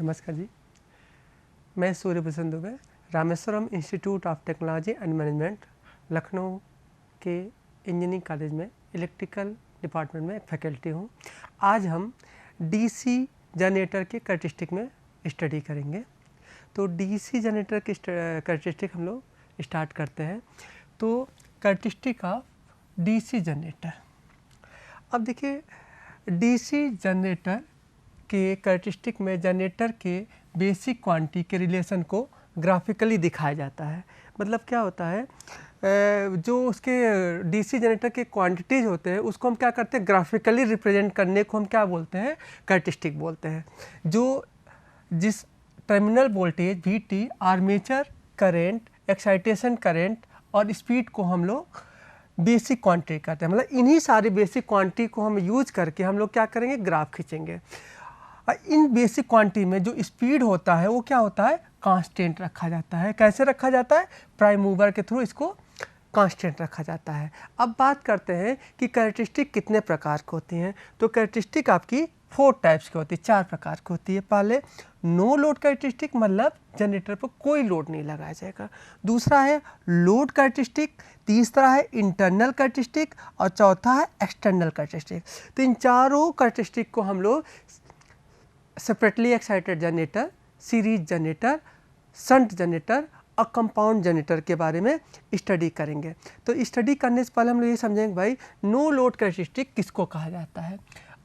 नमस्कार जी, मैं Suryabhushan Dubey Rameshwaram institute of technology and management Lucknow के इंजीनियरिंग कॉलेज में इलेक्ट्रिकल डिपार्टमेंट में फैकल्टी हूँ। आज हम डीसी जनरेटर के कैरेक्टरिस्टिक में स्टडी करेंगे। तो डीसी जनरेटर की कैरेक्टरिस्टिक हम लोग स्टार्ट करते हैं। तो कैरेक्टरिस्टिक ऑफ डीसी जनरेटर। अब देखिए, डीसी जनरेटर के कैरेक्टरिस्टिक में जनरेटर के बेसिक क्वांटिटी के रिलेशन को ग्राफिकली दिखाया जाता है। मतलब क्या होता है, जो उसके डीसी जनरेटर के क्वांटिटीज होते हैं उसको हम क्या करते हैं, ग्राफिकली रिप्रेजेंट करने को हम क्या बोलते हैं, कैरेक्टरिस्टिक बोलते हैं। जो जिस terminal voltage VT, armature current, excitation current और स्पीड को हम लोग बेसिक क्वांटिटी करते हैं। मतलब इन्हीं सारी बेसिक क्वांटिटी को हम यूज करके हम लोग क्या करेंगे, ग्राफ खींचेंगे। इन बेसिक क्वांटिटी में जो स्पीड होता है वो क्या होता है, कांस्टेंट रखा जाता है। कैसे रखा जाता है, प्राइम मूवर के थ्रू इसको कांस्टेंट रखा जाता है। अब बात करते हैं कि कैरेक्टरिस्टिक कितने प्रकार की होती हैं। तो कैरेक्टरिस्टिक आपकी 4 टाइप्स की होती है, 4 प्रकार की होती है। पहले नो लोड कैरेक्टरिस्टिक, मतलब जनरेटर पर कोई लोड नहीं लगाया जाएगा। दूसरा है लोड कैरेक्टरिस्टिक, तीसरा है इंटरनल कैरेक्टरिस्टिक और चौथा है एक्सटर्नल कैरेक्टरिस्टिक। तो इन चारों कैरेक्टरिस्टिक को हम लोग separately excited generator, series generator, shunt generator और कंपाउंड जनरेटर के बारे में स्टडी करेंगे। तो स्टडी करने से पहले हम लोग ये समझेंगे भाई नो लोड कैरेक्टरिस्टिक किसको कहा जाता है।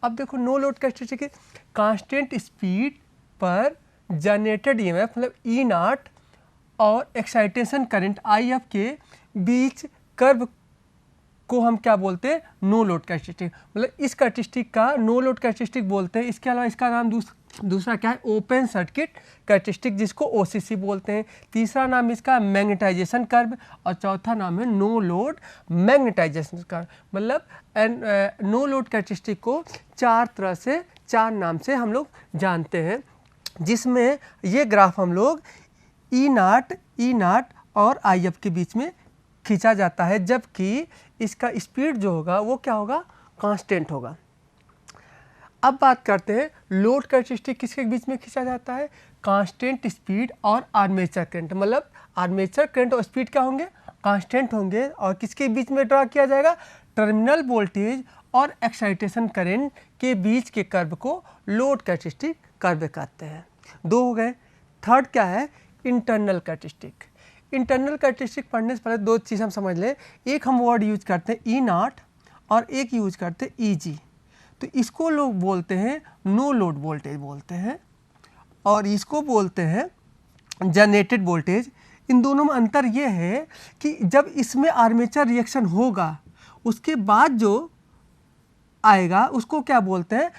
अब देखो, no load characteristic constant speed पर जनरेटेड EMF मतलब E0 और एक्साइटेशन करंट IF के बीच कर्व को हम क्या बोलते हैं, नो लोड कैरेक्टरिस्टिक। मतलब इस कैरेक्टरिस्टिक का नो लोड कैरेक्टरिस्टिक बोलते हैं। इसके अलावा इसका नाम दूसरा क्या है, ओपन सर्किट कैरेक्टरिस्टिक, जिसको OCC बोलते हैं। तीसरा नाम इसका मैग्नेटाइजेशन कर्व और चौथा नाम है नो लोड मैग्नेटाइजेशन कर्व। मतलब नो लोड कैरेक्टरिस्टिक को 4 तरह से, 4 नाम से हम लोग जानते हैं, जिसमें ये ग्राफ हम लोग E0 और IF के बीच में खींचा जाता है, जबकि इसका स्पीड जो होगा वो क्या होगा, कांस्टेंट होगा। अब बात करते हैं लोड कैरेक्टरिस्टिक किसके बीच में खींचा जाता है, कांस्टेंट स्पीड और आर्मेचर करंट। मतलब आर्मेचर करंट और स्पीड क्या होंगे, कांस्टेंट होंगे। और किसके बीच में ड्रा किया जाएगा, टर्मिनल वोल्टेज और एक्साइटेशन करंट के बीच के कर्व को लोड कैरेक्टरिस्टिक कर्व कहते हैं। 2 हो गए। थर्ड क्या है, इंटरनल कैरेक्टरिस्टिक। इंटरनल कैरेक्टरिस्टिक पढ़ने से पहले 2 चीज़ हम समझ लें। एक हम वर्ड यूज करते हैं E0 और एक यूज करते हैं EG। तो इसको लोग बोलते हैं नो लोड वोल्टेज बोलते हैं, और इसको बोलते हैं जनरेटेड वोल्टेज। इन दोनों में अंतर ये है कि जब इसमें आर्मेचर रिएक्शन होगा उसके बाद जो आएगा उसको क्या बोलते हैं,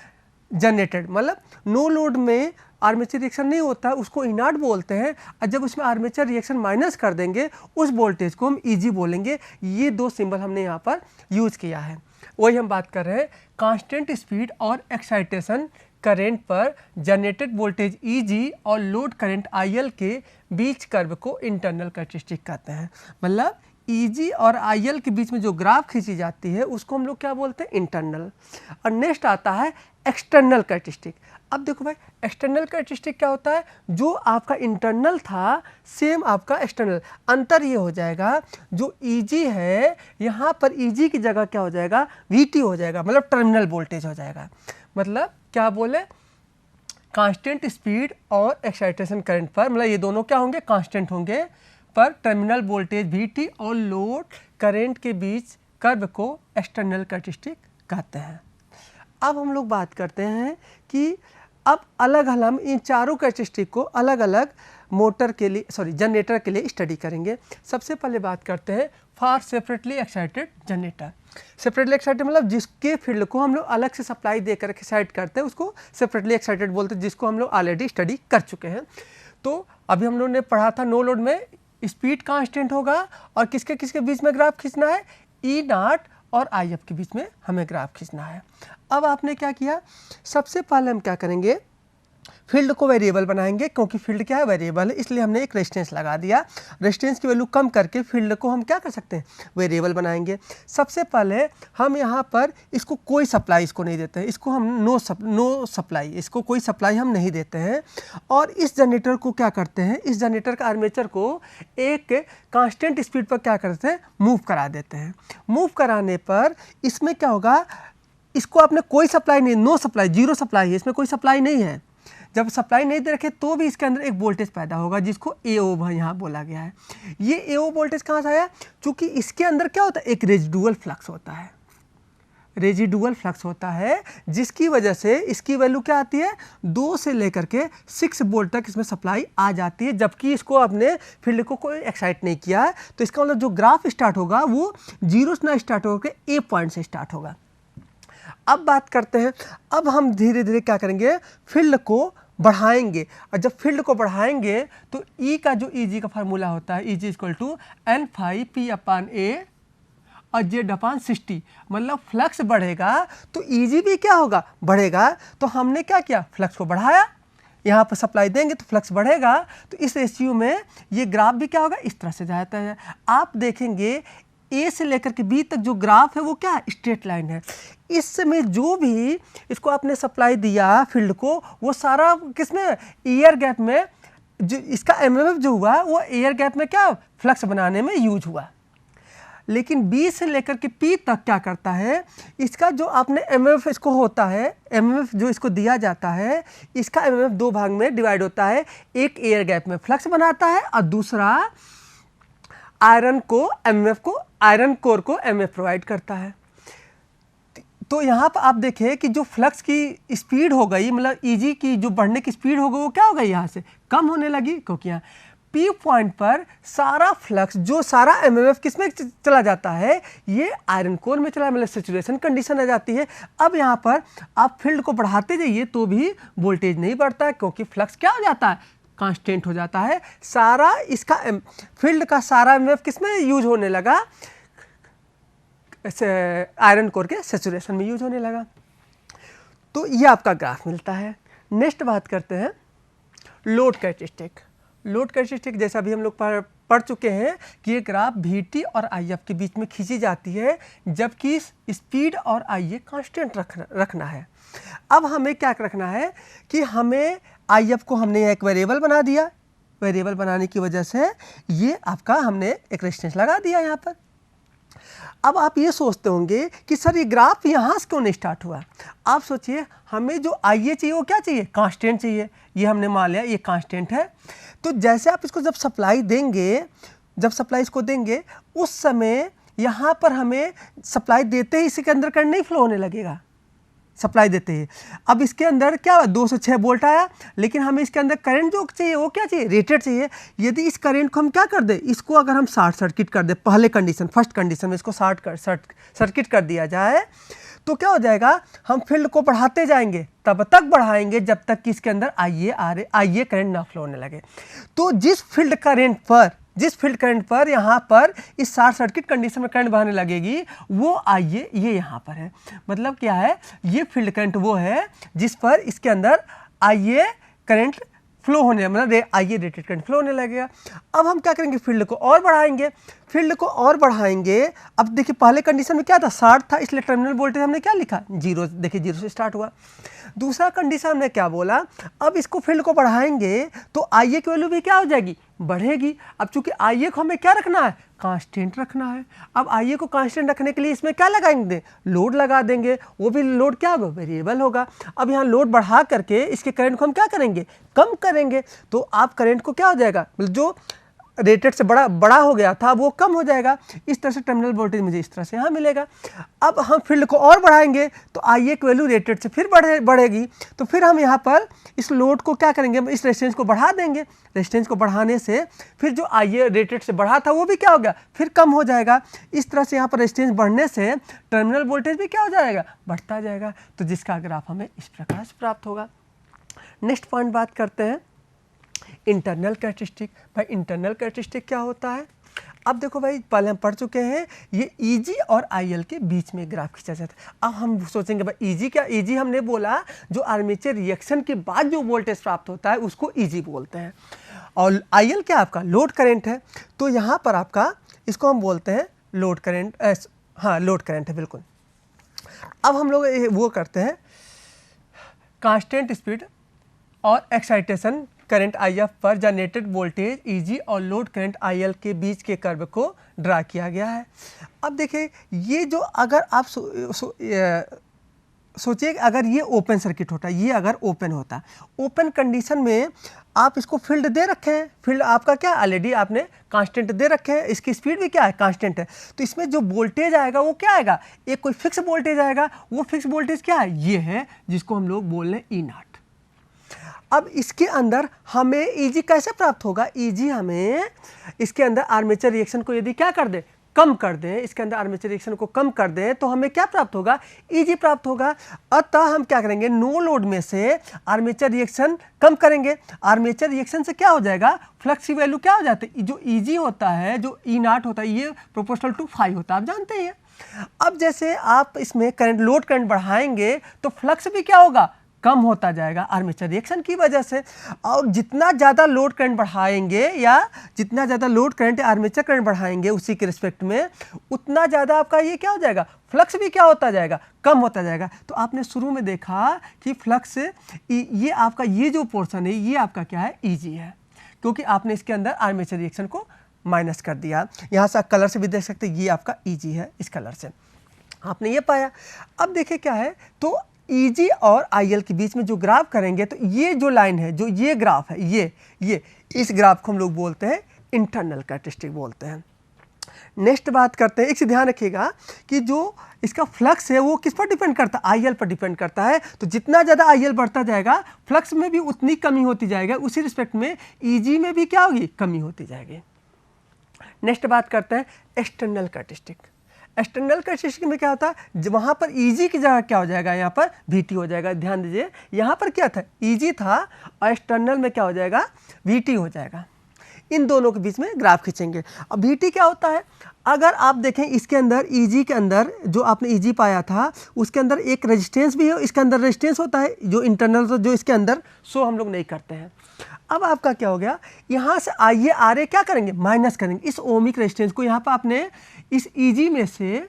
जनरेटेड। मतलब नो लोड में आर्मेचर रिएक्शन नहीं होता है, उसको E0 बोलते हैं। और जब उसमें आर्मेचर रिएक्शन माइनस कर देंगे उस वोल्टेज को हम EG बोलेंगे। ये 2 सिंबल हमने यहाँ पर यूज किया है। वही हम बात कर रहे हैं, कांस्टेंट स्पीड और एक्साइटेशन करंट पर जनरेटेड वोल्टेज EG और लोड करंट IL के बीच कर्व को इंटरनल कैरेक्टरिस्टिक कहते हैं। मतलब EG और IL के बीच में जो ग्राफ खींची जाती है उसको हम लोग क्या बोलते हैं, इंटरनल। और नेक्स्ट आता है एक्सटर्नल कैरेक्टरिस्टिक। अब देखो भाई, एक्सटर्नल कैरेक्टरिस्टिक क्या होता है, जो आपका इंटरनल था सेम आपका एक्सटर्नल। अंतर ये हो जाएगा, जो EG है यहाँ पर EG की जगह क्या हो जाएगा, VT हो जाएगा, मतलब टर्मिनल वोल्टेज हो जाएगा। मतलब क्या बोले, कांस्टेंट स्पीड और एक्साइटेशन करंट पर, मतलब ये दोनों क्या होंगे, कांस्टेंट होंगे, पर टर्मिनल वोल्टेज VT और लोड करंट के बीच कर्व को एक्सटर्नल कैरेक्टरिस्टिक कहते हैं। अब हम लोग बात करते हैं कि अब अलग अलग हम इन चारों कैरेक्टरिस्टिक को अलग अलग मोटर के लिए, जनरेटर के लिए स्टडी करेंगे। सबसे पहले बात करते हैं for separately excited generator. Separately excited मतलब जिसके फील्ड को हम लोग अलग से सप्लाई देकर एक्साइट करते हैं उसको सेपरेटली एक्साइटेड बोलते हैं, जिसको हम लोग ऑलरेडी स्टडी कर चुके हैं। तो अभी हम लोग ने पढ़ा था नो लोड में स्पीड कांस्टेंट होगा और किसके किसके बीच में ग्राफ खींचना है, E0 और IF के बीच में हमें ग्राफ खींचना है। अब आपने क्या किया, सबसे पहले हम क्या करेंगे, फील्ड को वेरिएबल बनाएंगे, क्योंकि फील्ड क्या है, वेरिएबल है, इसलिए हमने एक रेजिस्टेंस लगा दिया। रेजिस्टेंस की वैल्यू कम करके फील्ड को हम क्या कर सकते हैं, वेरिएबल बनाएंगे। सबसे पहले हम यहाँ पर इसको कोई सप्लाई इसको नहीं देते हैं, इसको हम नो सप्लाई, इसको कोई सप्लाई हम नहीं देते हैं। और इस जनरेटर को क्या करते हैं, इस जनरेटर का आर्मेचर को एक कांस्टेंट स्पीड पर क्या करते हैं, मूव करा देते हैं। मूव कराने पर इसमें क्या होगा, इसको आपने कोई सप्लाई नहीं, नो सप्लाई, जीरो सप्लाई है, इसमें कोई सप्लाई नहीं है। जब सप्लाई नहीं दे रखे तो भी इसके अंदर एक वोल्टेज पैदा होगा जिसको AO यहाँ बोला गया है। ये AO वोल्टेज कहाँ से आया, चूँकि इसके अंदर क्या होता है, एक रेजिडुअल फ्लक्स होता है, रेजिडुअल फ्लक्स होता है, जिसकी वजह से इसकी वैल्यू क्या आती है, 2 से लेकर के 6 वोल्ट तक इसमें सप्लाई आ जाती है, जबकि इसको आपने फील्ड को कोई एक्साइट नहीं किया है। तो इसका मतलब जो ग्राफ स्टार्ट होगा वो 0 से ना स्टार्ट होकर A पॉइंट से स्टार्ट होगा। अब बात करते हैं, अब हम धीरे धीरे क्या करेंगे, फील्ड को बढ़ाएंगे। और जब फील्ड को बढ़ाएंगे तो E का जो EG का फार्मूला होता है, EG = N∅P/A और Z/60, मतलब फ्लक्स बढ़ेगा तो EG भी क्या होगा, बढ़ेगा। तो हमने क्या किया, फ्लक्स को बढ़ाया, यहाँ पर सप्लाई देंगे तो फ्लक्स बढ़ेगा। तो इस रेशियो में ये ग्राफ भी क्या होगा, इस तरह से जाता है। आप देखेंगे A से लेकर के B तक जो ग्राफ है वो क्या है, स्ट्रेट लाइन है। इसमें जो भी इसको आपने सप्लाई दिया फील्ड को, वो सारा किसमें, एयर गैप में, जो इसका MMF जो हुआ वो एयर गैप में क्या फ्लक्स बनाने में यूज हुआ। लेकिन B से लेकर के P तक क्या करता है, इसका जो आपने MMF इसको होता है, MMF जो इसको दिया जाता है, इसका MMF 2 भाग में डिवाइड होता है। एक एयर गैप में फ्लक्स बनाता है और दूसरा आयरन कोर को MMF प्रोवाइड करता है। तो यहाँ पर आप देखें कि जो फ्लक्स की स्पीड हो गई, मतलब EG की जो बढ़ने की स्पीड हो गई वो क्या हो गई, यहाँ से कम होने लगी, क्योंकि यहाँ P पॉइंट पर सारा फ्लक्स, जो सारा MMF किस में चला जाता है, ये आयरन कोर में चला, मतलब सैचुरेशन कंडीशन आ जाती है। अब यहाँ पर आप फील्ड को बढ़ाते जाइए तो भी वोल्टेज नहीं बढ़ता है, क्योंकि फ्लक्स क्या हो जाता है, कांस्टेंट हो जाता है। सारा इसका फील्ड का सारा MMF किस में यूज होने लगा, आयरन कोर के सैचुरेशन में यूज होने लगा। तो ये आपका ग्राफ मिलता है। नेक्स्ट बात करते हैं लोड कैरेक्टरिस्टिक। लोड कैरेक्टरिस्टिक जैसा भी हम लोग पढ़ चुके हैं कि ये ग्राफ VT और IF के बीच में खींची जाती है, जबकि स्पीड और IA कांस्टेंट रखना है। अब हमें क्या रखना है कि हमें IF को हमने एक वेरिएबल बना दिया, वेरिएबल बनाने की वजह से ये आपका हमने एक रेजिस्टेंस लगा दिया यहाँ पर। अब आप ये सोचते होंगे कि सर ये ग्राफ यहाँ से क्यों नहीं स्टार्ट हुआ। आप सोचिए, हमें जो IA चाहिए वो क्या चाहिए, कांस्टेंट चाहिए। ये हमने मान लिया ये कांस्टेंट है। तो जैसे आप इसको जब सप्लाई देंगे, जब सप्लाई इसको देंगे, उस समय यहाँ पर हमें सप्लाई देते ही इसके अंदर करंट नहीं फ्लो होने लगेगा, सप्लाई देते ही। अब इसके अंदर क्या 2 से 6 वोल्ट आया, लेकिन हमें इसके अंदर करंट जो चाहिए वो क्या चाहिए, रेटेड चाहिए। यदि इस करंट को हम क्या कर दें, इसको अगर हम शॉर्ट सर्किट कर दें, पहले कंडीशन, फर्स्ट कंडीशन में इसको सर्किट कर दिया जाए, तो क्या हो जाएगा, हम फील्ड को बढ़ाते जाएंगे, तब तक बढ़ाएंगे जब तक कि इसके अंदर IA करंट ना फ्लो होने लगे। तो जिस फील्ड करंट पर यहाँ पर इस शॉर्ट सर्किट कंडीशन में करंट बहने लगेगी, वो IA ये यहाँ पर है। मतलब क्या है, ये फील्ड करंट वो है जिस पर इसके अंदर IA करंट फ्लो होने, मतलब IA रेटेड करंट फ्लो होने लगेगा। अब हम क्या करेंगे, फील्ड को और बढ़ाएंगे, अब देखिए पहले कंडीशन में क्या था, 60 था, इसलिए टर्मिनल वोल्टेज हमने क्या लिखा, 0। देखिए 0 से स्टार्ट हुआ। दूसरा कंडीशन हमने क्या बोला, अब इसको फील्ड को बढ़ाएंगे तो IA की वैल्यू भी क्या हो जाएगी, बढ़ेगी। अब चूंकि IA को हमें क्या रखना है, कांस्टेंट रखना है। अब IA को कांस्टेंट रखने के लिए इसमें क्या लगाएंगे, लोड लगा देंगे। वो भी लोड क्या होगा, वेरिएबल होगा। अब यहाँ लोड बढ़ा करके इसके करंट को हम क्या करेंगे, कम करेंगे। तो आप करंट को क्या हो जाएगा, जो रेटेड से बड़ा हो गया था वो कम हो जाएगा। इस तरह से टर्मिनल वोल्टेज मुझे इस तरह से यहाँ मिलेगा। अब हम फील्ड को और बढ़ाएंगे तो IA की वैल्यू रेटेड से फिर बढ़ेगी। तो फिर हम यहाँ पर इस लोड को क्या करेंगे, इस रेजिस्टेंस को बढ़ा देंगे। रेजिस्टेंस को बढ़ाने से फिर जो IA रेटेड से बढ़ा था वो भी क्या हो गया, फिर कम हो जाएगा। इस तरह से यहाँ पर रेजिस्टेंस बढ़ने से टर्मिनल वोल्टेज भी क्या हो जाएगा, बढ़ता जाएगा। तो जिसका ग्राफ हमें इस प्रकार से प्राप्त होगा। नेक्स्ट पॉइंट बात करते हैं इंटरनल कैरेक्टरिस्टिक। भाई इंटरनल कैरेक्टरिस्टिक क्या होता है, अब देखो भाई, पहले हम पढ़ चुके हैं ये Eg और IL के बीच में ग्राफ खींचा जाता है। अब हम सोचेंगे भाई Eg क्या, Eg हमने बोला जो आर्मेचर रिएक्शन के बाद जो वोल्टेज प्राप्त होता है उसको Eg बोलते हैं, और IL क्या आपका लोड करंट है। तो यहाँ पर आपका इसको हम बोलते हैं लोड करंट, हाँ लोड करंट है बिल्कुल। अब हम लोग वो करते हैं कांस्टेंट स्पीड और एक्साइटेशन करंट IF पर जनरेटेड वोल्टेज Eg और लोड करंट IL के बीच के कर्व को ड्रा किया गया है। अब देखिए ये जो अगर आप सोचिए अगर ये ओपन सर्किट होता, ये अगर ओपन होता, ओपन कंडीशन में आप इसको फील्ड दे रखे हैं, फील्ड आपका क्या ऑलरेडी आपने कांस्टेंट दे रखे हैं, इसकी स्पीड भी क्या है कांस्टेंट है। तो इसमें जो वोल्टेज आएगा वो क्या आएगा, एक कोई फिक्स वोल्टेज आएगा। वो फिक्स वोल्टेज क्या है, ये है जिसको हम लोग बोल रहे हैं E0। अब इसके अंदर हमें Eg कैसे प्राप्त होगा, Eg हमें इसके अंदर आर्मेचर रिएक्शन को यदि क्या कर दे, कम कर दें, इसके अंदर आर्मेचर रिएक्शन को कम कर दें तो हमें क्या प्राप्त होगा, Eg प्राप्त होगा। अतः हम क्या करेंगे, नो लोड में से आर्मेचर रिएक्शन कम करेंगे। आर्मेचर रिएक्शन से क्या हो जाएगा, फ्लक्स की वैल्यू क्या हो जाती है, जो Eg होता है, जो E0 होता है, ये प्रोपोर्शनल टू फाई होता है, आप जानते हैं। अब जैसे आप इसमें करंट, लोड करंट बढ़ाएंगे तो फ्लक्स भी क्या होगा, कम होता जाएगा आर्मेचर रिएक्शन की वजह से। और जितना ज़्यादा लोड करंट बढ़ाएंगे या जितना ज़्यादा लोड करंट आर्मेचर करंट बढ़ाएंगे उसी के रिस्पेक्ट में, उतना ज़्यादा आपका ये क्या हो जाएगा, फ्लक्स भी क्या होता जाएगा, कम होता जाएगा। तो आपने शुरू में देखा कि फ्लक्स ये आपका ये जो पोर्शन है ये आपका क्या है, Eg है, क्योंकि आपने इसके अंदर आर्मेचर रिएक्शन को माइनस कर दिया। यहाँ से आप कलर से भी देख सकते हैं, ये आपका Eg है, इस कलर से आपने ये पाया। अब देखिए क्या है, तो Eg और IL के बीच में जो ग्राफ करेंगे तो ये जो लाइन है, जो ये ग्राफ है, ये इस ग्राफ को हम लोग बोलते हैं इंटरनल कैरेक्टरिस्टिक बोलते हैं। नेक्स्ट बात करते हैं, एक से ध्यान रखिएगा कि जो इसका फ्लक्स है वो किस पर डिपेंड करता है, IL पर डिपेंड करता है। तो जितना ज़्यादा IL बढ़ता जाएगा फ्लक्स में भी उतनी कमी होती जाएगी, उसी रिस्पेक्ट में Eg में भी क्या होगी, कमी होती जाएगी। नेक्स्ट बात करते हैं एक्सटर्नल कैरेक्टरिस्टिक। एक्सटर्नल कैरेक्टरिस्टिक में क्या होता है, वहाँ पर Eg की जगह क्या हो जाएगा, यहाँ पर Vt हो जाएगा। ध्यान दीजिए, यहाँ पर क्या था, Eg था, और एक्सटर्नल में क्या हो जाएगा, Vt हो जाएगा। इन दोनों के बीच में ग्राफ खींचेंगे। अब Vt क्या होता है, अगर आप देखें इसके अंदर Eg के अंदर जो आपने Eg पाया था उसके अंदर एक रेजिस्टेंस भी है, इसके अंदर रेजिस्टेंस होता है जो इंटरनल, तो जो इसके अंदर सो हम लोग नहीं करते हैं। अब आपका क्या हो गया, यहाँ से IaRa क्या करेंगे, माइनस करेंगे इस ओमिक रेजिस्टेंस को। यहाँ पर आपने इस Eg में से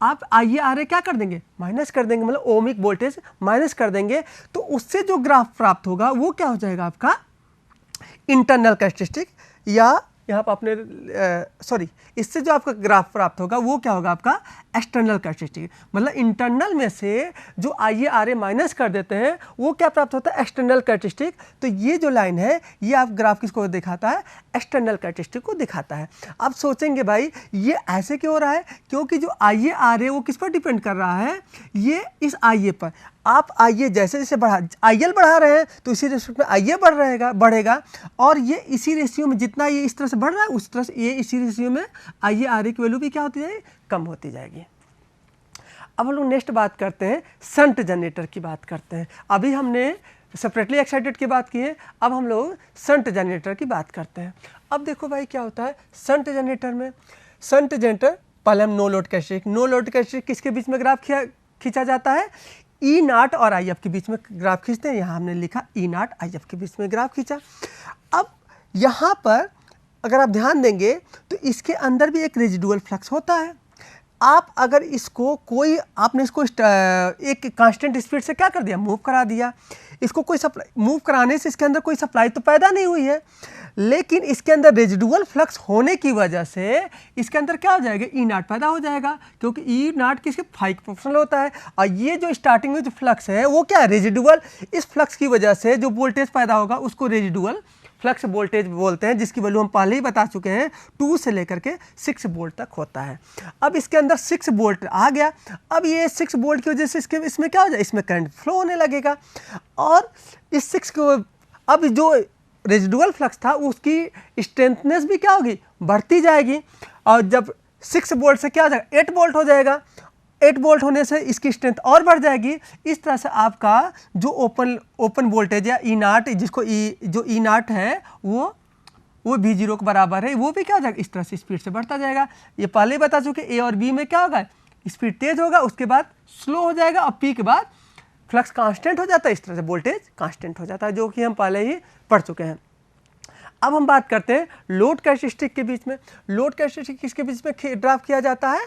आप IaRa क्या कर देंगे, माइनस कर देंगे, मतलब ओमिक वोल्टेज माइनस कर देंगे। तो उससे जो ग्राफ प्राप्त होगा वो क्या हो जाएगा आपका इंटरनल कैरेक्टरिस्टिक, या यहाँ पर आपने इससे जो आपका ग्राफ प्राप्त होगा वो क्या होगा आपका एक्सटर्नल कैरेक्टरिस्टिक। मतलब इंटरनल में से जो IaRa माइनस कर देते हैं वो क्या प्राप्त होता है, एक्सटर्नल कैरेक्टरिस्टिक। तो ये जो लाइन है ये आप ग्राफ किसको दिखाता है, एक्सटर्नल कैरेक्टरिस्टिक को दिखाता है। आप सोचेंगे भाई ये ऐसे क्यों हो रहा है, क्योंकि जो IaRa वो किस पर डिपेंड कर रहा है, ये इस Ia पर। आप Ia जैसे जैसे IL बढ़ा रहे हैं तो इसी रेशियो में Ia बढ़ेगा, और ये इसी रेशियो में जितना ये इस तरह से बढ़ रहा है उस तरह से ये इसी रेशियो में IaRa की वैल्यू भी क्या होती जाएगी, कम होती जाएगी। अब हम लोग नेक्स्ट बात करते हैं, शंट जनरेटर की बात करते हैं। अभी हमने सेपरेटली एक्साइटेड की बात की है, अब हम लोग शंट जनरेटर की बात करते हैं। अब देखो भाई क्या होता है शंट जनरेटर में, शंट जनरेटर पहले हम नो लोड कैरेक्टरिस्टिक किसके बीच में ग्राफ खींचा जाता है, E0 और IF के बीच में ग्राफ खींचते हैं। यहाँ हमने लिखा E0 IF के बीच में ग्राफ खींचा। अब यहाँ पर अगर आप ध्यान देंगे तो इसके अंदर भी एक रेजिडुअल फ्लक्स होता है। आप अगर इसको आपने इसको एक कांस्टेंट स्पीड से क्या कर दिया, मूव करा दिया। इसको कोई सप्लाई मूव कराने से इसके अंदर कोई सप्लाई तो पैदा नहीं हुई है, लेकिन इसके अंदर रेजिडुअल फ्लक्स होने की वजह से इसके अंदर क्या हो जाएगा, E0 पैदा हो जाएगा, क्योंकि E0 किसके फाई प्रोपोर्शनल होता है। और ये जो स्टार्टिंग में जो फ्लक्स है वो क्या है, रेजिडुअल। इस फ्लक्स की वजह से जो वोल्टेज पैदा होगा उसको रेजिडुअल फ्लक्स वोल्टेज बोलते हैं, जिसकी वैल्यू हम पहले ही बता चुके हैं 2 से लेकर के 6 वोल्ट तक होता है। अब इसके अंदर 6 वोल्ट आ गया। अब ये 6 वोल्ट की वजह से इसमें क्या हो जाए, इसमें करंट फ्लो होने लगेगा, और इस 6 को अब जो रेजिडुअल फ्लक्स था उसकी स्ट्रेंथनेस भी क्या होगी, बढ़ती जाएगी। और जब 6 वोल्ट से क्या हो जाएगा, 8 वोल्ट हो जाएगा। 8 वोल्ट होने से इसकी स्ट्रेंथ और बढ़ जाएगी। इस तरह से आपका जो ओपन वोल्टेज या E0 जिसको जो E0 है वो वो V0 के बराबर है, वो भी क्या हो जाएगा इस तरह से स्पीड से बढ़ता जाएगा। ये पहले ही बता चुके A और B में क्या होगा, स्पीड तेज होगा, उसके बाद स्लो हो जाएगा और P के बाद फ्लक्स कांस्टेंट हो जाता है, इस तरह से वोल्टेज कांस्टेंट हो जाता है, जो कि हम पहले ही पढ़ चुके हैं। अब हम बात करते हैं लोड कैरेक्टरिस्टिक के बीच में। लोड कैरेक्टरिस्टिक किसके बीच में ड्राफ किया जाता है,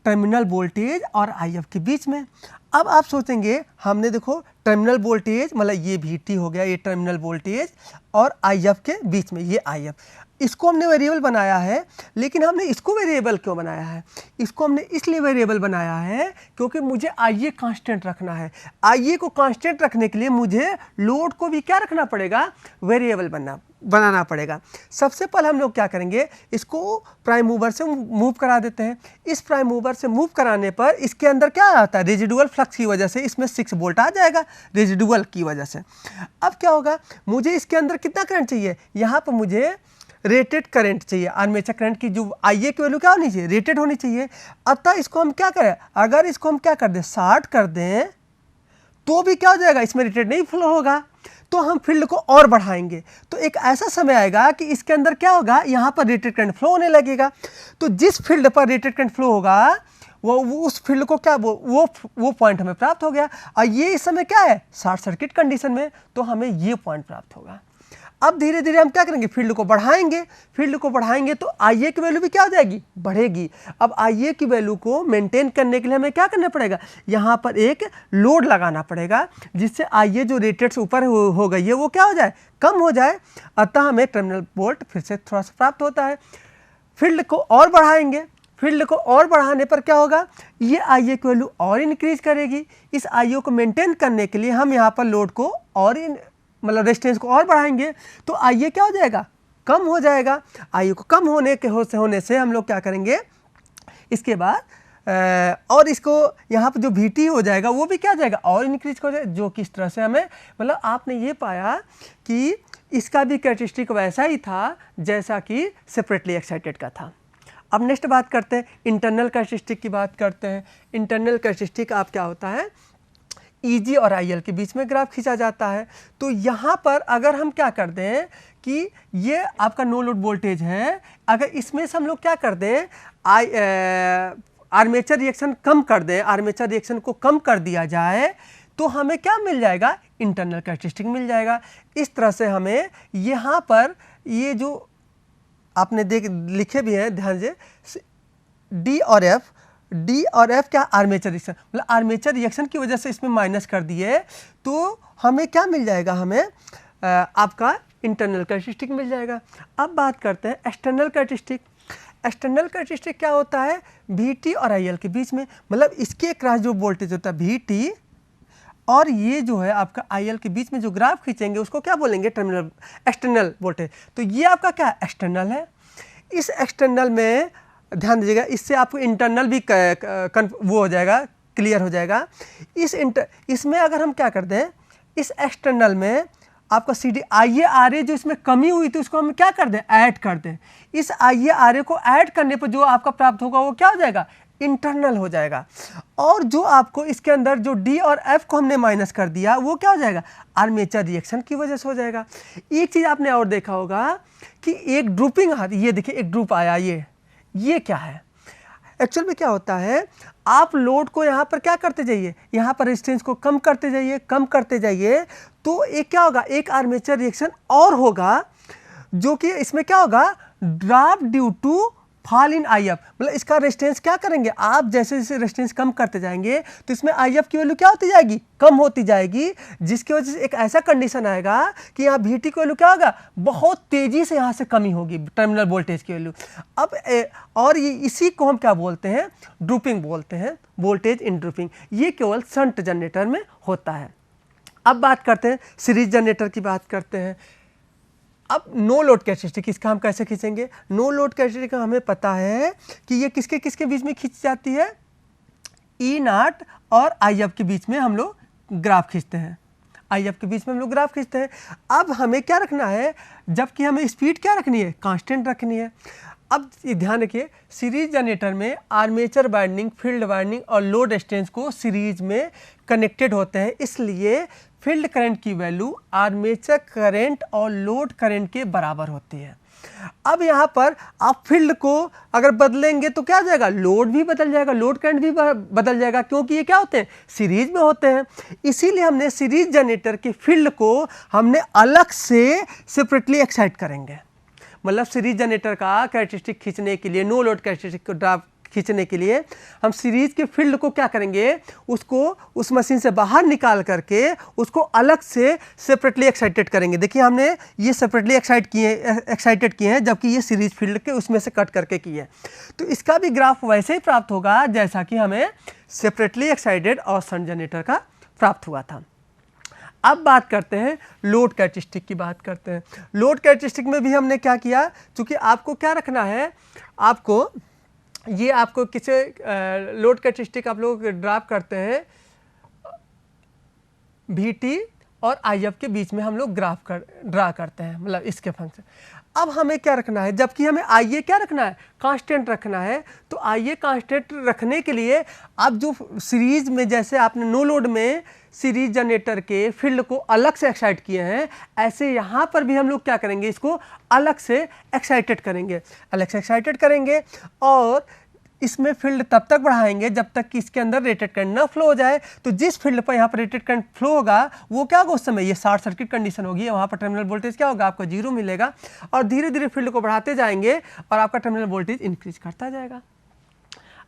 टर्मिनल वोल्टेज और IF के बीच में। अब आप सोचेंगे हमने देखो टर्मिनल वोल्टेज मतलब ये VT हो गया, ये टर्मिनल वोल्टेज और IF के बीच में ये IF, इसको हमने वेरिएबल बनाया है। लेकिन हमने इसको वेरिएबल क्यों बनाया है, इसको हमने इसलिए वेरिएबल बनाया है क्योंकि मुझे IA कांस्टेंट रखना है। IA को कांस्टेंट रखने के लिए मुझे लोड को भी क्या रखना पड़ेगा, वेरिएबल बनाना पड़ेगा। सबसे पहले हम लोग क्या करेंगे, इसको प्राइम मूवर से मूव करा देते हैं। इस प्राइम मूवर से मूव कराने पर इसके अंदर क्या आता है, रेजिडुअल फ्लक्स की वजह से इसमें 6 वोल्ट आ जाएगा, रेजिडुअल की वजह से। अब क्या होगा, मुझे इसके अंदर कितना करंट चाहिए, यहाँ पर मुझे रेटेड करंट चाहिए। आर्मेचर करंट की जो IA की वैल्यू क्या होनी चाहिए, रेटेड होनी चाहिए। अतः इसको हम क्या करें, अगर इसको हम क्या कर दें, 60 कर दें तो भी क्या हो जाएगा, इसमें रेटेड नहीं फ्लो होगा, तो हम फील्ड को और बढ़ाएंगे। तो एक ऐसा समय आएगा कि इसके अंदर क्या होगा, यहाँ पर रेटेड करंट फ्लो होने लगेगा। तो जिस फील्ड पर रेटेड करंट फ्लो होगा वो उस फील्ड को क्या वो पॉइंट हमें प्राप्त हो गया। और ये इस समय क्या है, शॉर्ट सर्किट कंडीशन में, तो हमें ये पॉइंट प्राप्त होगा। अब धीरे धीरे हम क्या करेंगे, फील्ड को बढ़ाएंगे। फील्ड को बढ़ाएंगे तो IA की वैल्यू भी क्या हो जाएगी, बढ़ेगी। अब IA की वैल्यू को मेंटेन करने के लिए हमें क्या करना पड़ेगा, यहाँ पर एक लोड लगाना पड़ेगा, जिससे IA जो रेटेड से ऊपर हो गई है वो क्या हो जाए, कम हो जाए। अतः हमें टर्मिनल वोल्ट फिर से थोड़ा सा प्राप्त होता है। फील्ड को और बढ़ाएंगे, फील्ड को और बढ़ाने पर क्या होगा, ये IA की वैल्यू और इंक्रीज करेगी। इस IA को मेंटेन करने के लिए हम यहाँ पर लोड को और मतलब रेजिस्टेंस को और बढ़ाएंगे, तो IA क्या हो जाएगा, कम हो जाएगा। IA को कम होने से हम लोग क्या करेंगे, इसके बाद और इसको यहाँ पर जो VT हो जाएगा वो भी क्या हो जाएगा, और इंक्रीज हो जाएगा। जो कि इस तरह से हमें मतलब आपने ये पाया कि इसका भी कैरेक्टरिस्टिक वैसा ही था जैसा कि सेपरेटली एक्साइटेड का था। अब नेक्स्ट बात करते हैं, इंटरनल कैरेक्टरिस्टिक की बात करते हैं। इंटरनल कैरेक्टरिस्टिक आप क्या होता है, EG और IL के बीच में ग्राफ खींचा जाता है। तो यहाँ पर अगर हम क्या कर दें कि ये आपका नो लोड वोल्टेज है, अगर इसमें से हम लोग क्या कर दें, आर्मेचर रिएक्शन कम कर दें, आर्मेचर रिएक्शन को कम कर दिया जाए, तो हमें क्या मिल जाएगा, इंटरनल कैरेक्टरिस्टिक मिल जाएगा। इस तरह से हमें यहाँ पर ये जो आपने लिखे भी हैं ध्यान से, D और F क्या, आर्मेचर रिएक्शन, मतलब आर्मेचर रिएक्शन की वजह से इसमें माइनस कर दिए, तो हमें क्या मिल जाएगा, हमें आपका इंटरनल कैरेक्टरिस्टिक मिल जाएगा। अब बात करते हैं एक्सटर्नल कैरेक्टरिस्टिक। एक्सटर्नल कैरेक्टरिस्टिक क्या होता है, VT और IL के बीच में, मतलब इसके क्रॉस जो वोल्टेज होता है VT और ये जो है आपका IL के बीच में जो ग्राफ खींचेंगे उसको क्या बोलेंगे, टर्मिनल एक्सटर्नल वोल्टेज। तो ये आपका क्या एक्सटर्नल है। इस एक्सटर्नल में ध्यान दीजिएगा, इससे आपको इंटरनल भी वो हो जाएगा, क्लियर हो जाएगा। इसमें अगर हम क्या कर दें, इस एक्सटर्नल में आपका IaRa जो इसमें कमी हुई थी उसको हम क्या कर दें, ऐड कर दें। इस IaRa को ऐड करने पर जो आपका प्राप्त होगा वो क्या हो जाएगा, इंटरनल हो जाएगा। और जो आपको इसके अंदर जो D और F को हमने माइनस कर दिया वो क्या हो जाएगा, आर्मेचर रिएक्शन की वजह से हो जाएगा। एक चीज़ आपने और देखा होगा कि एक ड्रूपिंग, ये देखिए एक ड्रूप आया, ये क्या है, एक्चुअल में क्या होता है, आप लोड को यहाँ पर क्या करते जाइए, यहाँ पर रेजिस्टेंस को कम करते जाइए, तो एक क्या होगा, एक आर्मेचर रिएक्शन और होगा, जो कि इसमें क्या होगा, drop due to fall in IF, मतलब इसका रेजिस्टेंस क्या करेंगे, आप जैसे जैसे रेजिस्टेंस कम करते जाएंगे तो इसमें IF की वैल्यू क्या होती जाएगी, कम होती जाएगी, जिसकी वजह से एक ऐसा कंडीशन आएगा कि यहाँ VT की वैल्यू क्या होगा, बहुत तेजी से यहाँ से कमी होगी, टर्मिनल वोल्टेज की वैल्यू। अब और ये इसी को हम क्या बोलते हैं, ड्रूपिंग बोलते हैं, वोल्टेज इन ड्रूपिंग। ये केवल शंट जनरेटर में होता है। अब बात करते हैं सीरीज जनरेटर की बात करते हैं। अब नो लोड कैरेक्टरिस्टिक, इसका हम कैसे खींचेंगे, नो लोड कैरेक्टरिस्टिक हमें पता है कि ये किसके किसके बीच में खींची जाती है, E0 और IF के बीच में हम लोग ग्राफ खींचते हैं, IF के बीच में हम लोग ग्राफ खींचते हैं। अब हमें क्या रखना है, जबकि हमें स्पीड क्या रखनी है, कांस्टेंट रखनी है। अब ध्यान रखिए, सीरीज जनरेटर में आर्मेचर वाइंडिंग, फील्ड वाइंडिंग और लोड रेजिस्टेंस को सीरीज में कनेक्टेड होते हैं, इसलिए फील्ड करंट की वैल्यू आर्मेचर करंट और लोड करंट के बराबर होती है। अब यहाँ पर आप फील्ड को अगर बदलेंगे तो क्या हो जाएगा, लोड भी बदल जाएगा, लोड करंट भी बदल जाएगा, क्योंकि ये क्या होते हैं, सीरीज में होते हैं। इसीलिए हमने सीरीज जनरेटर के फील्ड को हमने अलग से सेपरेटली एक्साइट करेंगे। मतलब सीरीज जनरेटर का कैरेक्टरिस्टिक खींचने के लिए, नो लोड कैरेक्टरिस्टिक को ड्राफ्ट खींचने के लिए हम सीरीज के फील्ड को क्या करेंगे, उसको उस मशीन से बाहर निकाल करके उसको अलग से सेपरेटली एक्साइटेड करेंगे। देखिए हमने ये सेपरेटली एक्साइटेड किए हैं, जबकि ये सीरीज फील्ड के उसमें से कट करके किए हैं। तो इसका भी ग्राफ वैसे ही प्राप्त होगा जैसा कि हमें सेपरेटली एक्साइटेड और शंट जनरेटर का प्राप्त हुआ था। अब बात करते हैं लोड कैरेक्टरिस्टिक की बात करते हैं। लोड कैरेक्टरिस्टिक में भी हमने क्या किया, चूँकि आपको क्या रखना है, आपको किसी लोड कैरेक्टरिस्टिक आप लोग ड्राफ्ट करते हैं VT और IF के बीच में हम लोग ड्रा करते हैं, मतलब इसके फंक्शन। अब हमें क्या रखना है, जबकि हमें IA क्या रखना है, कांस्टेंट रखना है। तो IA कांस्टेंट रखने के लिए आप जो सीरीज में, जैसे आपने नो लोड में सीरीज जनरेटर के फील्ड को अलग से एक्साइट किए हैं, ऐसे यहाँ पर भी हम लोग क्या करेंगे, इसको अलग से एक्साइटेड करेंगे, अलग से एक्साइटेड करेंगे। और इसमें फील्ड तब तक बढ़ाएंगे जब तक कि इसके अंदर रेटेड करंट ना फ्लो हो जाए। तो जिस फील्ड पर यहाँ पर रेटेड करंट फ्लो होगा वो क्या होगा, उस समय ये शॉर्ट सर्किट कंडीशन होगी, वहाँ पर टर्मिनल वोल्टेज क्या होगा, आपको 0 मिलेगा। और धीरे धीरे फील्ड को बढ़ाते जाएंगे और आपका टर्मिनल वोल्टेज इंक्रीज करता जाएगा।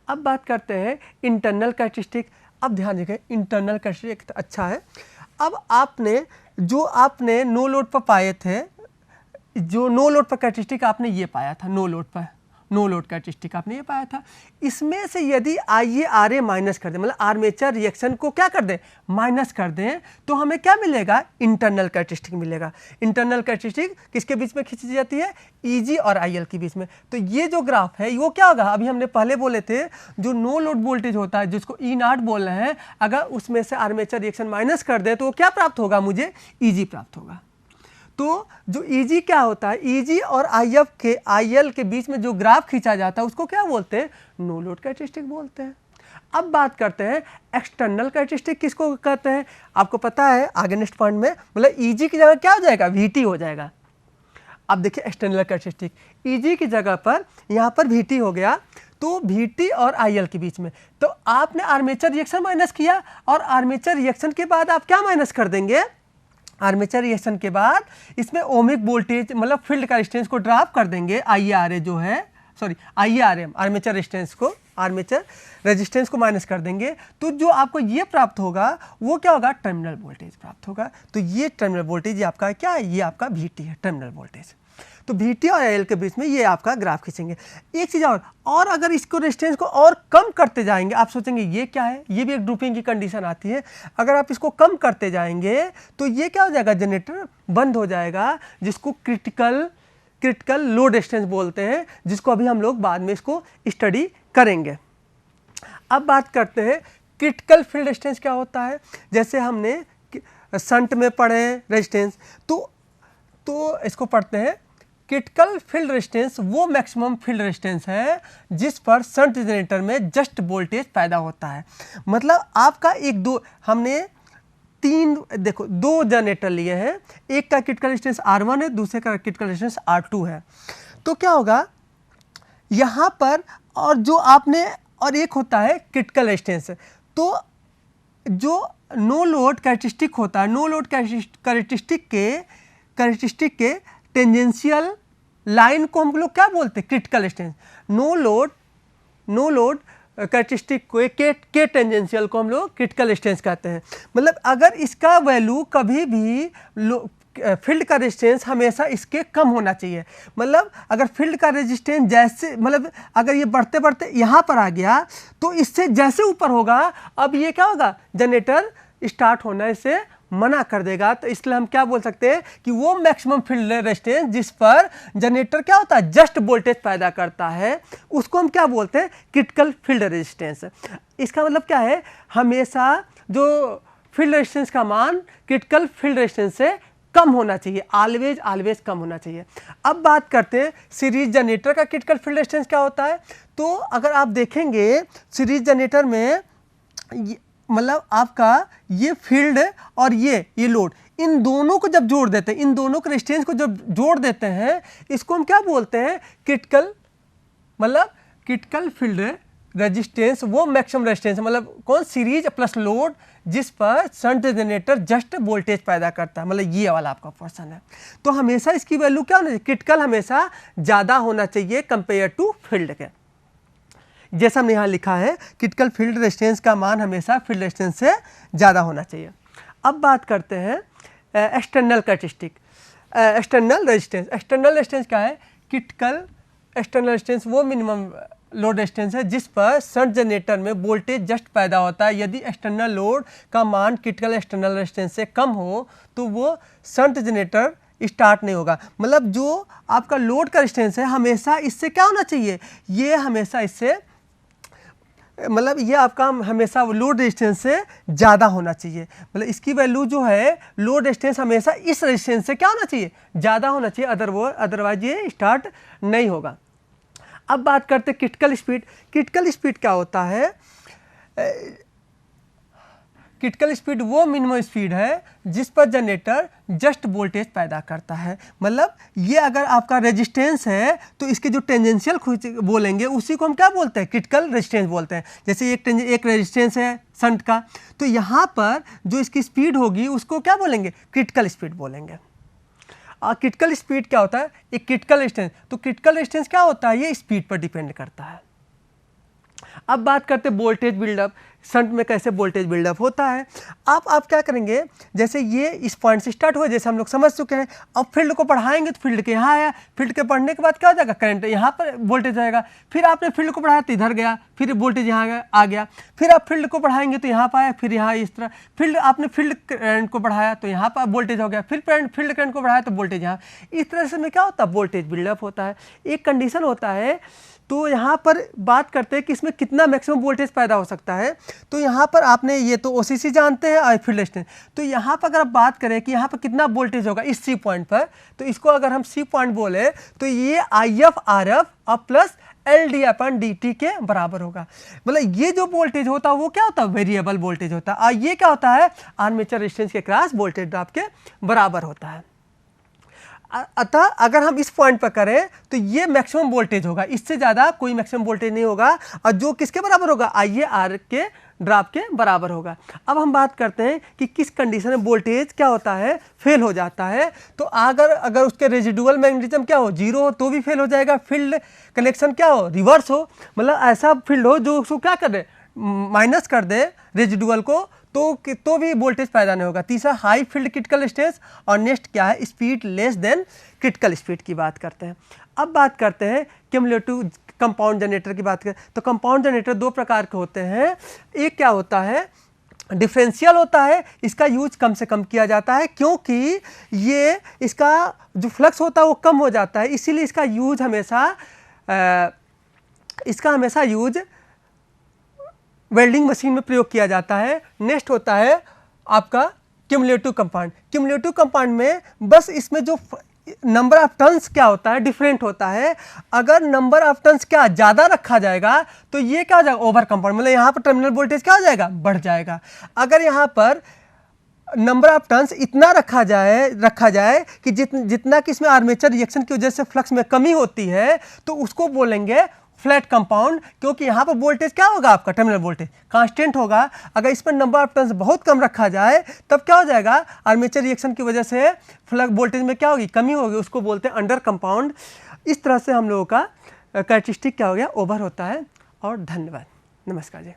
अब बात करते हैं इंटरनल कैरेक्टरिस्टिक। अब ध्यान रखें, इंटरनल कैरेक्टरिस्टिक अच्छा है। अब आपने नो लोड पर पाए थे, जो नो लोड पर कैरेक्टरिस्टिक आपने ये पाया था, नो लोड कैरेक्टरिस्टिक आपने ये पाया था। इसमें से यदि IaRa माइनस कर दें, मतलब आर्मेचर रिएक्शन को क्या कर दें, माइनस कर दें, तो हमें क्या मिलेगा, इंटरनल कैरेक्टरिस्टिक मिलेगा। इंटरनल कैरेक्टरिस्टिक किसके बीच में खींची जाती है, Eg और IL के बीच में। तो ये जो ग्राफ है वो क्या होगा, अभी हमने पहले बोले थे जो नो लोड वोल्टेज होता है जिसको E0 बोल रहे हैं, अगर उसमें से आर्मेचर रिएक्शन माइनस कर दे तो वो क्या प्राप्त होगा, मुझे Eg प्राप्त होगा। तो जो Eg क्या होता है, Eg और IL के बीच में जो ग्राफ खींचा जाता है उसको क्या बोलते हैं, नो लोड कैरेक्टरिस्टिक बोलते हैं। अब बात करते हैं एक्सटर्नल कैरेक्टरिस्टिक किसको कहते हैं, आपको पता है आगे नेक्स्ट पॉइंट में, मतलब Eg की जगह क्या हो जाएगा, VT हो जाएगा। अब देखिए एक्सटर्नल कैरेक्टरिस्टिक, Eg की जगह पर यहाँ पर VT हो गया, तो VT और IL के बीच में, तो आपने आर्मेचर रिएक्शन माइनस किया और आर्मेचर रिएक्शन के बाद आप क्या माइनस कर देंगे, आर्मेचर रिएक्शन के बाद इसमें ओमिक वोल्टेज, मतलब फील्ड का रेजिस्टेंस को ड्रॉप कर देंगे, IaRa जो है, सॉरी IaRm, आर्मेचर रेजिस्टेंस को माइनस कर देंगे। तो जो आपको ये प्राप्त होगा वो क्या होगा, टर्मिनल वोल्टेज प्राप्त होगा। तो ये टर्मिनल वोल्टेज आपका क्या है, ये आपका VT है, टर्मिनल वोल्टेज। तो VT और IL के बीच में ये आपका ग्राफ खींचेंगे। एक चीज़ और अगर इसको रेजिस्टेंस को और कम करते जाएंगे, आप सोचेंगे ये क्या है, ये भी एक ड्रूपिंग की कंडीशन आती है। अगर आप इसको कम करते जाएंगे तो ये क्या हो जाएगा, जनरेटर बंद हो जाएगा, जिसको क्रिटिकल लोड रेजिस्टेंस बोलते हैं, जिसको अभी हम लोग बाद में इसको स्टडी करेंगे। अब बात करते हैं क्रिटिकल फील्ड रेजिस्टेंस क्या होता है। जैसे हमने शंट में पढ़े रेजिस्टेंस, तो इसको पढ़ते हैं, क्रिटिकल फील्ड रेजिस्टेंस वो मैक्सिमम फील्ड रेजिस्टेंस है जिस पर शंट जनरेटर में जस्ट वोल्टेज पैदा होता है। मतलब आपका हमने दो जनरेटर लिए हैं, एक का क्रिटिकल रेजिस्टेंस R1 है, दूसरे का क्रिटिकल रेजिस्टेंस R2 है। तो क्या होगा यहाँ पर, और एक होता है क्रिटिकल रेजिस्टेंस। तो जो नो लोड कैरेक्टरिस्टिक होता है, नो लोड कैरेक्टरिस्टिक के टेंजेंशियल लाइन को हम लोग क्या बोलते हैं, critical resistance. No load characteristic को के टेंजेंशियल को हम लोग क्रिटिकल रेजिस्टेंस कहते हैं। मतलब अगर इसका वैल्यू कभी भी फील्ड का रेजिस्टेंस हमेशा इसके कम होना चाहिए। मतलब अगर फील्ड का रेजिस्टेंस जैसे, मतलब अगर ये बढ़ते बढ़ते यहाँ पर आ गया तो इससे जैसे ऊपर होगा, अब ये क्या होगा, जनरेटर स्टार्ट होना इसे मना कर देगा। तो इसलिए हम क्या बोल सकते हैं कि वो मैक्सिमम फील्ड रेजिस्टेंस जिस पर जनरेटर क्या होता है, जस्ट वोल्टेज पैदा करता है, उसको हम क्या बोलते हैं, क्रिटिकल फील्ड रेजिस्टेंस। इसका मतलब क्या है, हमेशा जो फील्ड रेजिस्टेंस का मान क्रिटिकल फील्ड रेजिस्टेंस से कम होना चाहिए, ऑलवेज कम होना चाहिए। अब बात करते हैं सीरीज जनरेटर का क्रिटिकल फील्ड रेजिस्टेंस क्या होता है। तो अगर आप देखेंगे सीरीज जनरेटर में मतलब आपका ये फील्ड और ये लोड, इन दोनों को जब जोड़ देते हैं, इन दोनों के रेजिस्टेंस को जब जोड़ देते हैं, इसको हम क्या बोलते हैं, क्रिटिकल, मतलब क्रिटिकल फील्ड रेजिस्टेंस, वो मैक्सिमम रेजिस्टेंस, मतलब कौन, सीरीज प्लस लोड जिस पर शंट जनरेटर जस्ट वोल्टेज पैदा करता है, मतलब ये वाला आपका पर्सन है। तो हमेशा इसकी वैल्यू क्या होना चाहिए, क्रिटिकल हमेशा ज़्यादा होना चाहिए कंपेयर टू फील्ड के। जैसा हमने यहाँ लिखा है, क्रिटिकल फील्ड रेजिस्टेंस का मान हमेशा फील्ड रेजिस्टेंस से ज़्यादा होना चाहिए। अब बात करते हैं external characteristic, external resistance. External resistance क्या है, क्रिटिकल एक्सटर्नल रेजिस्टेंस वो मिनिमम लोड रेजिस्टेंस है जिस पर शंट जनरेटर में वोल्टेज जस्ट पैदा होता है। यदि एक्सटर्नल लोड का मान क्रिटिकल एक्सटर्नल रेजिस्टेंस से कम हो तो वो शंट जनरेटर स्टार्ट नहीं होगा। मतलब जो आपका लोड का रेजिस्टेंस है हमेशा इससे क्या होना चाहिए, ये हमेशा इससे, मतलब ये आपका हमेशा लोड रेजिस्टेंस से ज़्यादा होना चाहिए। मतलब इसकी वैल्यू जो है, लोड रेजिस्टेंस हमेशा इस रेजिस्टेंस से क्या होना चाहिए, ज़्यादा होना चाहिए, अदरवाइज ये स्टार्ट नहीं होगा। अब बात करते हैं क्रिटिकल स्पीड। क्रिटिकल स्पीड क्या होता है, क्रिटिकल स्पीड वो मिनिमम स्पीड है जिस पर जनरेटर जस्ट वोल्टेज पैदा करता है। मतलब ये अगर आपका रेजिस्टेंस है तो इसके जो टेंजेंशियल बोलेंगे उसी को हम क्या बोलते हैं, क्रिटिकल रेजिस्टेंस बोलते हैं। जैसे एक रेजिस्टेंस है शंट का, तो यहाँ पर जो इसकी स्पीड होगी उसको क्या बोलेंगे, क्रिटिकल स्पीड बोलेंगे। क्रिटिकल स्पीड क्या होता है, एक क्रिटिकल रेजिस्टेंस, तो क्रिटिकल रेजिस्टेंस क्या होता है, ये स्पीड पर डिपेंड करता है। अब बात करते हैं वोल्टेज बिल्डअप, शंट में कैसे वोल्टेज बिल्डअप होता है। आप क्या करेंगे, जैसे ये इस पॉइंट से स्टार्ट हुआ, जैसे हम लोग समझ चुके हैं। अब फील्ड को बढ़ाएंगे तो फील्ड के यहाँ आया, फील्ड के बढ़ने के बाद क्या हो जाएगा, करंट यहाँ पर वोल्टेज आएगा। फिर आपने फील्ड को बढ़ाया तो इधर गया, फिर वोल्टेज यहाँ आ गया। फिर आप फील्ड को बढ़ाएंगे तो यहाँ पर आया, फिर यहाँ इस तरह, आपने फील्ड करंट को बढ़ाया तो यहाँ पर वोल्टेज हो गया, फिर फील्ड करंट को बढ़ाया तो वोल्टेज यहाँ। इस तरह से में क्या होता है, वोल्टेज बिल्डअप होता है। एक कंडीशन होता है, तो यहाँ पर बात करते हैं कि इसमें कितना मैक्सिमम वोल्टेज पैदा हो सकता है। तो यहाँ पर आपने ये तो OCC जानते हैं और फील्ड रेजिस्टेंस। तो यहाँ पर अगर आप बात करें कि यहाँ पर कितना वोल्टेज होगा इस C पॉइंट पर, तो इसको अगर हम C पॉइंट बोले तो ये IF RF और प्लस LD/dt के बराबर होगा। मतलब ये जो वोल्टेज होता है वो क्या होता है, वेरिएबल वोल्टेज होता है। और ये क्या होता है, आर्मेचर रेजिस्टेंस के क्रॉस वोल्टेज ड्रॉप के बराबर होता है। अतः अगर हम इस पॉइंट पर करें तो ये मैक्सिमम वोल्टेज होगा, इससे ज़्यादा कोई मैक्सिमम वोल्टेज नहीं होगा, और जो किसके बराबर होगा, IR के ड्रॉप के बराबर होगा। अब हम बात करते हैं कि किस कंडीशन में वोल्टेज क्या होता है, फेल हो जाता है। तो अगर उसके रेजिडुअल मैग्नेटिज्म क्या हो, जीरो हो तो भी फेल हो जाएगा। फील्ड कनेक्शन क्या हो, रिवर्स हो, मतलब ऐसा फील्ड हो जो उसको क्या कर दे, माइनस कर दे रेजिडुअल को, तो भी वोल्टेज पैदा नहीं होगा। तीसरा हाई फील्ड क्रिटिकल रेजिस्टेंस, और नेक्स्ट क्या है, speed less than critical speed की बात करते हैं। अब बात करते हैं क्यूमुलेटिव कंपाउंड जनरेटर की बात करें तो कंपाउंड जनरेटर दो प्रकार के होते हैं। एक क्या होता है, डिफरेंशियल होता है, इसका यूज कम से कम किया जाता है क्योंकि ये इसका जो फ्लक्स होता है वो कम हो जाता है, इसीलिए इसका हमेशा यूज वेल्डिंग मशीन में प्रयोग किया जाता है। नेक्स्ट होता है आपका क्यूमुलेटिव कंपाउंड। क्यूमुलेटिव कंपाउंड में बस इसमें जो नंबर ऑफ टर्न्स क्या होता है, डिफरेंट होता है। अगर नंबर ऑफ टर्न्स क्या ज़्यादा रखा जाएगा तो ये क्या हो जाएगा, ओवर कंपाउंड, मतलब यहाँ पर टर्मिनल वोल्टेज क्या हो जाएगा, बढ़ जाएगा। अगर यहाँ पर नंबर ऑफ टर्न्स इतना रखा जाए कि जितना कि इसमें आर्मेचर रिएक्शन की वजह से फ्लक्स में कमी होती है, तो उसको बोलेंगे फ्लैट कंपाउंड, क्योंकि यहाँ पर वोल्टेज क्या होगा, आपका टर्मिनल वोल्टेज कांस्टेंट होगा। अगर इस पर नंबर ऑफ टर्न्स बहुत कम रखा जाए तब क्या हो जाएगा, आर्मेचर रिएक्शन की वजह से फ्लक्स वोल्टेज में क्या होगी, कमी होगी, उसको बोलते हैं अंडर कंपाउंड। इस तरह से हम लोगों का कैरेक्टरिस्टिक क्या हो गया, ओवर होता है। और धन्यवाद, नमस्कार जी।